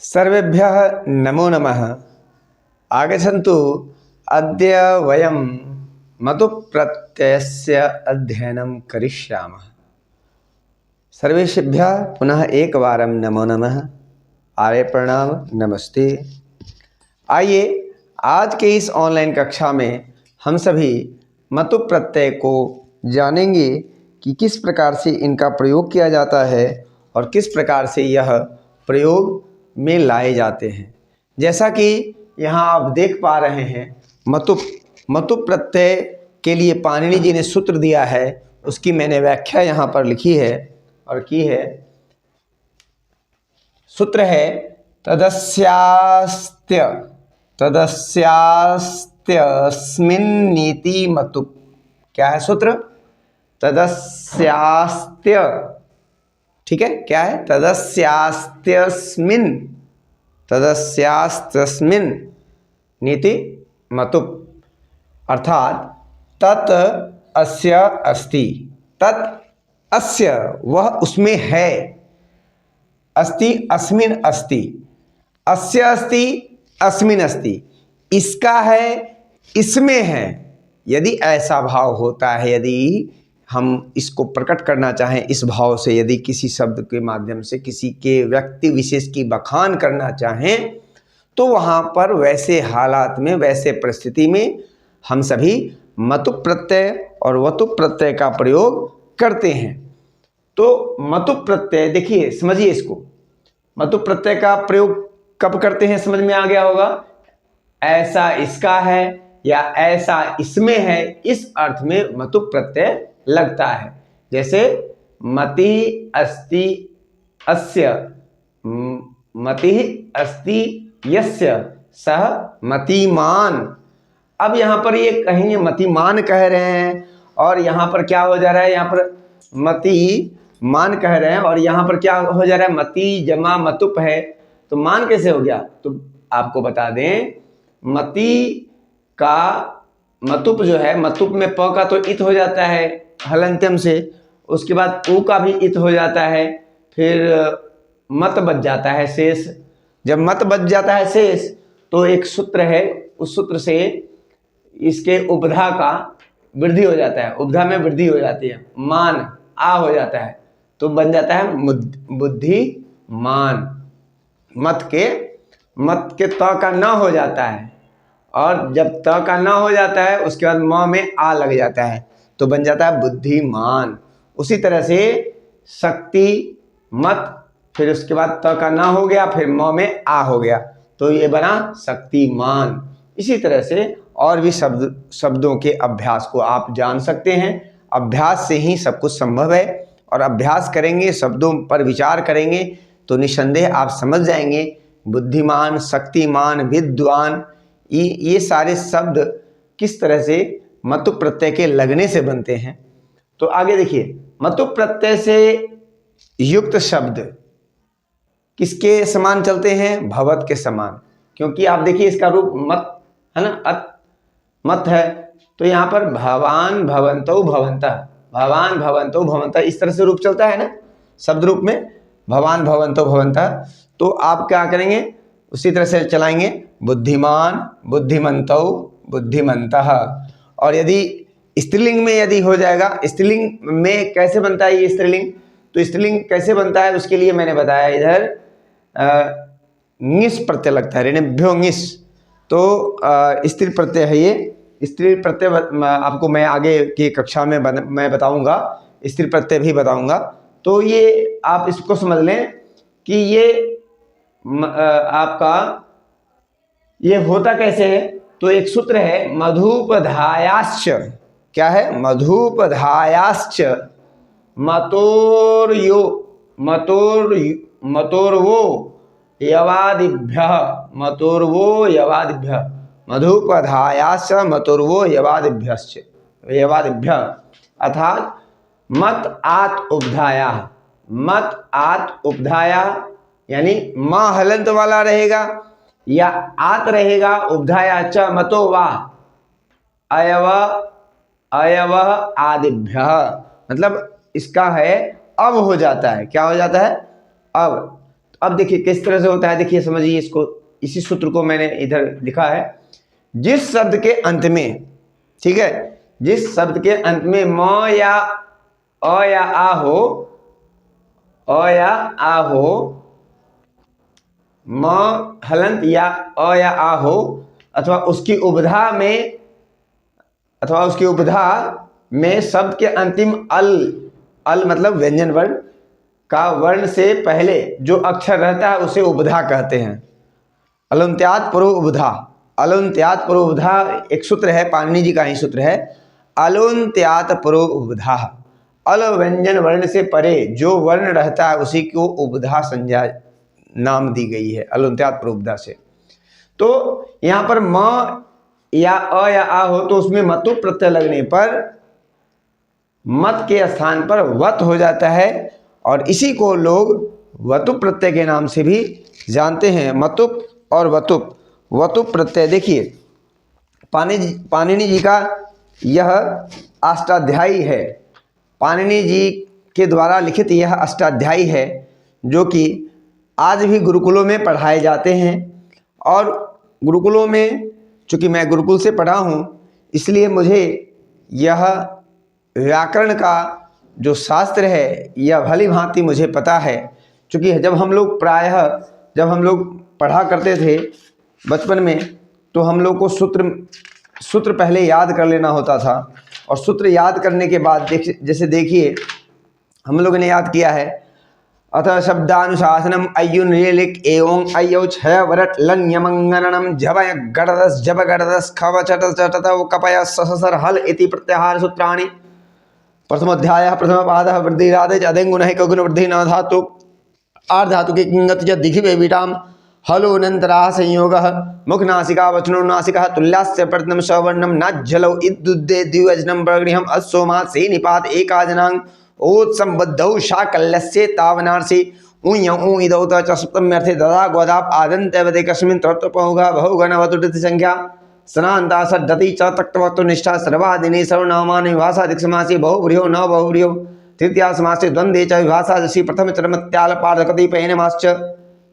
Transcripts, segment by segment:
सर्वेभ्यः नमो नमः। आगच्छन्तु अद्य वयं मतुप्रत्ययस्य अध्ययनं करिष्यामः। सर्वेभ्यः पुनः एकवारं नमो नमः, आर्य प्रणाम, नमस्ते। आइए आज के इस ऑनलाइन कक्षा में हम सभी मतुप्रत्यय को जानेंगे कि किस प्रकार से इनका प्रयोग किया जाता है और किस प्रकार से यह प्रयोग में लाए जाते हैं। जैसा कि यहाँ आप देख पा रहे हैं, मतुप्रत्यय के लिए पाणिनि जी ने सूत्र दिया है, उसकी मैंने व्याख्या यहाँ पर लिखी है और की है। सूत्र है तदस्यास्त्यस्मिन्नीति मतुप्। क्या है सूत्र? तदस्यास्त्य, ठीक है, क्या है? तदस्यास्त्यस्मिन् नीति मतुप्, अर्थात तत् अस्य अस्ति, तत् अस्य वह उसमें है, अस्ति अस्मिन् अस्ति, अस्य अस्ति अस्मिन् अस्ति, इसका है इसमें है। यदि ऐसा भाव होता है, यदि हम इसको प्रकट करना चाहें इस भाव से, यदि किसी शब्द के माध्यम से किसी के व्यक्ति विशेष की बखान करना चाहें, तो वहाँ पर वैसे हालात में, वैसे परिस्थिति में हम सभी मतुप् प्रत्यय और वतुप् प्रत्यय का प्रयोग करते हैं। तो मतुप् प्रत्यय, देखिए समझिए इसको, मतुप् प्रत्यय का प्रयोग कब करते हैं समझ में आ गया होगा। ऐसा इसका है या ऐसा इसमें है, इस अर्थ में मतुप् प्रत्यय लगता है। जैसे मति अस्ति अस्य, मति अस्ति यस्य सह मतिमान। अब यहाँ पर ये कहेंगे मतिमान कह रहे हैं और यहाँ पर क्या हो जा रहा है, यहाँ पर मतिमान कह रहे हैं और यहाँ पर क्या हो जा रहा है, मति जमा मतुप है, तो मान कैसे हो गया? तो आपको बता दें, मति का मतुप जो है, मतुप में प का तो इत हो जाता है हलंत्यम से, उसके बाद उ का भी इत हो जाता है, फिर मत बच जाता है शेष। जब मत बच जाता है शेष, तो एक सूत्र है, उस सूत्र से इसके उपधा का वृद्धि हो जाता है, उपधा में वृद्धि हो जाती है, मान आ हो जाता है, तो बन जाता है बुद्धिमान। मत के त का न हो जाता है, और जब त का न हो जाता है उसके बाद म में आ लग जाता है, तो बन जाता है बुद्धिमान। उसी तरह से शक्ति मत, फिर उसके बाद त का न हो गया, फिर म में आ हो गया, तो ये बना शक्तिमान। इसी तरह से और भी शब्दों के अभ्यास को आप जान सकते हैं। अभ्यास से ही सब कुछ संभव है, और अभ्यास करेंगे, शब्दों पर विचार करेंगे, तो निसंदेह आप समझ जाएंगे। बुद्धिमान, शक्तिमान, विद्वान, ये सारे शब्द किस तरह से मतुप् प्रत्यय के लगने से बनते हैं। तो आगे देखिए, मतुप् प्रत्यय से युक्त शब्द किसके समान चलते हैं? भवत के समान। क्योंकि आप देखिए इसका रूप मत है ना, मत है, तो यहाँ पर भवान भवन्तौ भवन्तः, भवान भवन्तौ भवन्तः, इस तरह से रूप चलता है ना, शब्द रूप में भवान भवन्तौ भवन्तः। तो आप क्या करेंगे, उसी तरह से चलाएंगे, बुद्धिमान बुद्धिमन्तौ बुद्धिमन्तः। और यदि स्त्रीलिंग में यदि हो जाएगा, स्त्रीलिंग में कैसे बनता है ये स्त्रीलिंग? तो स्त्रीलिंग कैसे बनता है उसके लिए मैंने बताया, इधर ङिस प्रत्यय लगता है, ऋणभ्यो ङिस, तो स्त्री प्रत्यय है ये। स्त्री प्रत्यय आपको मैं आगे की कक्षा में मैं बताऊंगा, स्त्री प्रत्यय भी बताऊंगा। तो ये आप इसको समझ लें कि ये आपका ये होता कैसे है। तो एक सूत्र है मधुपधायाश्च, क्या है? मधुपधायाश्च मतोर्वो यवादिभ्यः, मतोर्वो यवादिभ्यः, मधुपधायाश्च मतोर्वो यवादिभ्यः, अर्थात मत आत उपधाया, मत आत उपधाया, यानी म हलंत वाला रहेगा या आत रहेगा, उपधाया च मतो वा अयव आदिभ्यः, मतलब इसका है अब हो जाता है, क्या हो जाता है? अब अब देखिए किस तरह से होता है, देखिए समझिए इसको, इसी सूत्र को मैंने इधर लिखा है। जिस शब्द के अंत में, ठीक है, जिस शब्द के अंत में म या अ या आ हो, अ या आ हो, म हलंत या अ या आ हो, अथवा उसकी उपधा में, अथवा उसकी उपधा में शब्द के अंतिम अल, अल मतलब व्यंजन वर्ण का वर्ण से पहले जो अक्षर रहता है उसे उपधा कहते हैं। अलुन्त्यात् पूर्व उपधा, अलुन्त्यात् पूर्व उपधा एक सूत्र है, पाणिनि जी का ही सूत्र है। अलुन्त्यात् पूर्व उपधा, अल व्यंजन वर्ण से परे जो वर्ण रहता है उसी को उपधा संज्ञा नाम दी गई है, अलुन्त्यात् पूर्व उपधा से। तो यहाँ पर म या अ या आ हो तो उसमें मतु प्रत्यय लगने पर मत के स्थान पर वत हो जाता है, और इसी को लोग वतुप प्रत्यय के नाम से भी जानते हैं। मतुप और वतुप, वतुप प्रत्यय देखिए पाणिनि जी का यह अष्टाध्यायी है, पाणिनि जी के द्वारा लिखित यह अष्टाध्यायी है, जो कि आज भी गुरुकुलों में पढ़ाए जाते हैं। और गुरुकुलों में, चूँकि मैं गुरुकुल से पढ़ा हूँ, इसलिए मुझे यह व्याकरण का जो शास्त्र है यह भली भांति मुझे पता है। क्योंकि जब हम लोग जब हम लोग पढ़ा करते थे बचपन में, तो हम लोग को सूत्र पहले याद कर लेना होता था, और सूत्र याद करने के बाद जैसे देखिए हम लोगों ने याद किया है, अतः शब्दानुशासनम अयुन रेलिक एवं अयो छय वरट लन यमंगनम जबय गड़दस जब गड़दस खव चट चटत कपय ससर हल इति प्रत्याहार सूत्राणि। प्रथमोध्यायः प्रथमपादः वृद्धिरादेश अदेंगुण है कगुण वृद्धि न धातु आर्धातु के किंगत च दिखिवे विटाम हलोनंतराः संयोगः मुख नासिका वचनो नासिकः तुल्यास्य प्रथम सवर्णम नाज्जलौ इद्दुद्दे द्विवचनम प्रगृहम अस्सोमा से निपात एकाजनांग ओत संबद्धौ शाकल्यस्य तावनार्षि ऊय ऊ इदौ च सप्तम्यर्थे ददा गोदाप आदन्त्यवदे कस्मिन् तत्त्वपौघः बहुगणवतुडिति संख्या स्नान्ता सद्धति च तक्तवक्तु निष्ठा सर्वादिने सर्वनामानि विभाषा दिक्समासी बहुव्रीहो न बहुव्रीहो तृतीया समासे द्वंद्वे च विभाषा जैसी प्रथम चरमत्याल पार्धकति पहनमाश्च।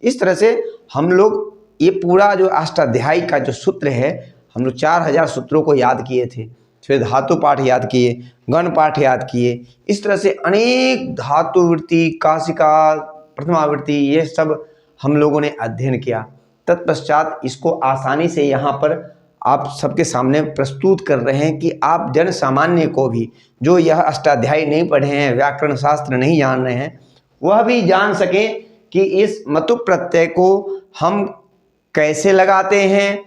इस तरह से हम लोग ये पूरा जो अष्टाध्यायी का जो सूत्र है, हम लोग 4000 सूत्रों को याद किए थे, फिर धातु पाठ याद किए, गण पाठ याद किए, इस तरह से अनेक धातुवृत्ति, काशिका, प्रथमावृत्ति, ये सब हम लोगों ने अध्ययन किया। तत्पश्चात इसको आसानी से यहाँ पर आप सबके सामने प्रस्तुत कर रहे हैं कि आप जन सामान्य को भी, जो यह अष्टाध्यायी नहीं पढ़े हैं, व्याकरण शास्त्र नहीं जान रहे हैं, वह भी जान सकें कि इस मतु प्रत्यय को हम कैसे लगाते हैं,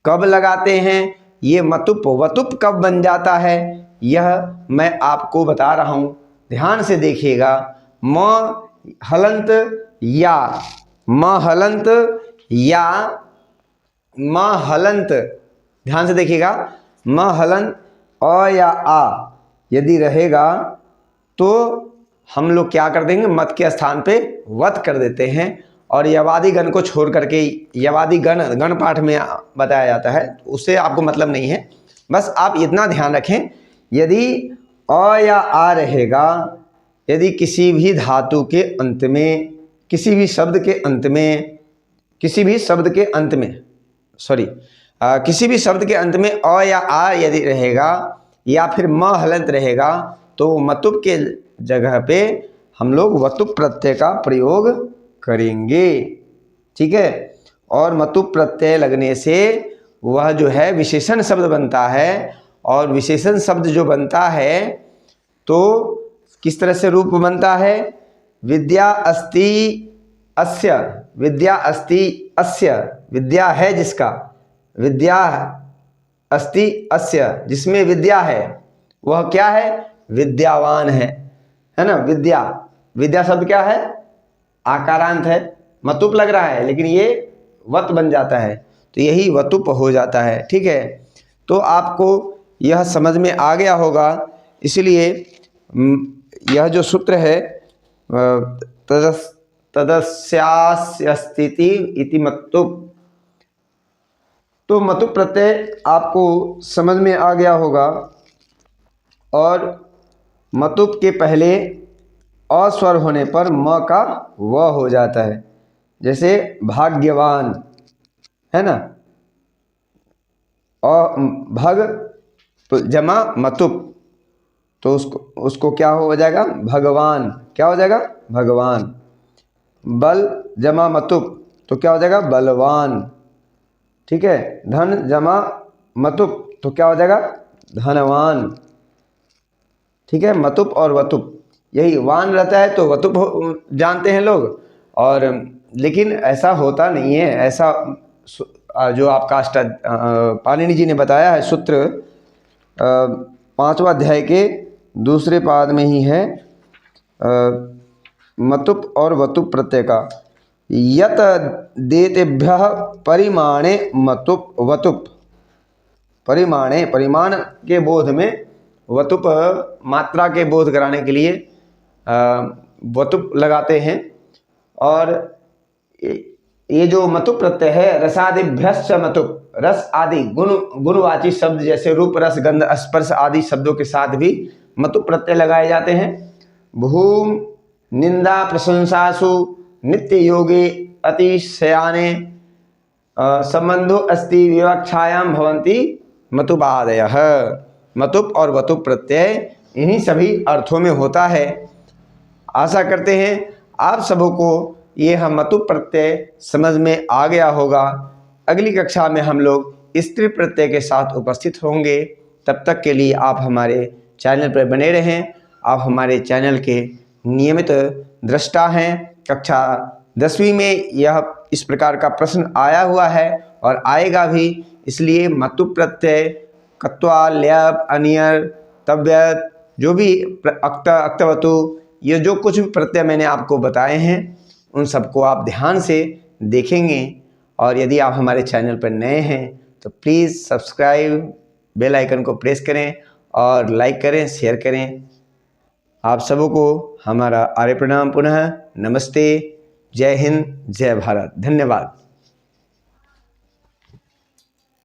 कब लगाते हैं, ये मतुप वतुप कब बन जाता है, यह मैं आपको बता रहा हूँ। ध्यान से देखिएगा। म हलंत या, म हलंत या, म हलंत, ध्यान से देखिएगा, म हलंत अ या आ यदि रहेगा तो हम लोग क्या कर देंगे, मत के स्थान पे वत कर देते हैं, और यवादी गण को छोड़ करके, यवादी गण पाठ में बताया जाता है, उससे आपको मतलब नहीं है। बस आप इतना ध्यान रखें, यदि अ या आ रहेगा, यदि किसी भी धातु के अंत में, किसी भी शब्द के अंत में, किसी भी शब्द के अंत में, किसी भी शब्द के अंत में अ या आ यदि रहेगा, या फिर म हलंत रहेगा, तो मतुप के जगह पे हम लोग वतुप प्रत्यय का प्रयोग करेंगे। ठीक है। और मतुप प्रत्यय लगने से वह जो है विशेषण शब्द बनता है, और विशेषण शब्द जो बनता है तो किस तरह से रूप बनता है, विद्या अस्ति अस्य, विद्या अस्ति अस्य, विद्या है जिसका, विद्या अस्ति अस्य, जिसमें विद्या है वह क्या है, विद्यावान है ना। विद्या, विद्या शब्द क्या है, आकारांत है, मतुप लग रहा है लेकिन ये वत बन जाता है, तो यही वतुप हो जाता है। ठीक है। तो आपको यह समझ में आ गया होगा, इसलिए यह जो सूत्र है तदस्यास्य स्थिति इति मतुप, तो मतुप प्रत्यय आपको समझ में आ गया होगा। और मतुप के पहले अस्वर होने पर म का व हो जाता है। जैसे भाग्यवान, है ना, और भग तो जमा मतुप, तो उसको क्या हो जाएगा, भगवान, क्या हो जाएगा, भगवान। बल जमा मतुप तो क्या हो जाएगा, बलवान। ठीक है, धन जमा मतुप तो क्या हो जाएगा, धनवान। ठीक है, मतुप और वतुप, यही वान रहता है तो वतुप जानते हैं लोग, और लेकिन ऐसा होता नहीं है। ऐसा जो आपका पाणिनि जी ने बताया है सूत्र 5वां अध्याय के दूसरे पाद में ही है, मतुप और वतुप प्रत्यय का। यत देतेभ्यः परिमाणे मतुप वतुप, परिमाणे, परिमाण के बोध में, वतुप मात्रा के बोध कराने के लिए वतुप लगाते हैं। और ये जो मतुप प्रत्यय है, रसादिभ्यश्च मतुप, रस आदि गुणवाची शब्द जैसे रूप रस गंध स्पर्श आदि शब्दों के साथ भी मतुप प्रत्यय लगाए जाते हैं। भूम निंदा प्रशंसासु नित्य योगे अतिशयाने संबंधो अस्ति विवक्षायाम भवन्ति मतुपादयः। मतुप और वतुप प्रत्यय इन्हीं सभी अर्थों में होता है। आशा करते हैं आप सबों को ये हम मतुप प्रत्यय समझ में आ गया होगा। अगली कक्षा में हम लोग स्त्री प्रत्यय के साथ उपस्थित होंगे। तब तक के लिए आप हमारे चैनल पर बने रहें। आप हमारे चैनल के नियमित दृष्टा हैं। कक्षा 10वीं में यह इस प्रकार का प्रश्न आया हुआ है और आएगा भी, इसलिए मतुप प्रत्यय, कत्वा, ल्यप, अनियर, तव्यत, जो भी अक्त, अक्तवतु, ये जो कुछ भी प्रत्यय मैंने आपको बताए हैं उन सबको आप ध्यान से देखेंगे। और यदि आप हमारे चैनल पर नए हैं तो प्लीज़ सब्सक्राइब, बेल आइकन को प्रेस करें और लाइक करें, शेयर करें। आप सबों को हमारा आर्य प्रणाम, पुनः नमस्ते। जय हिंद, जय भारत, धन्यवाद।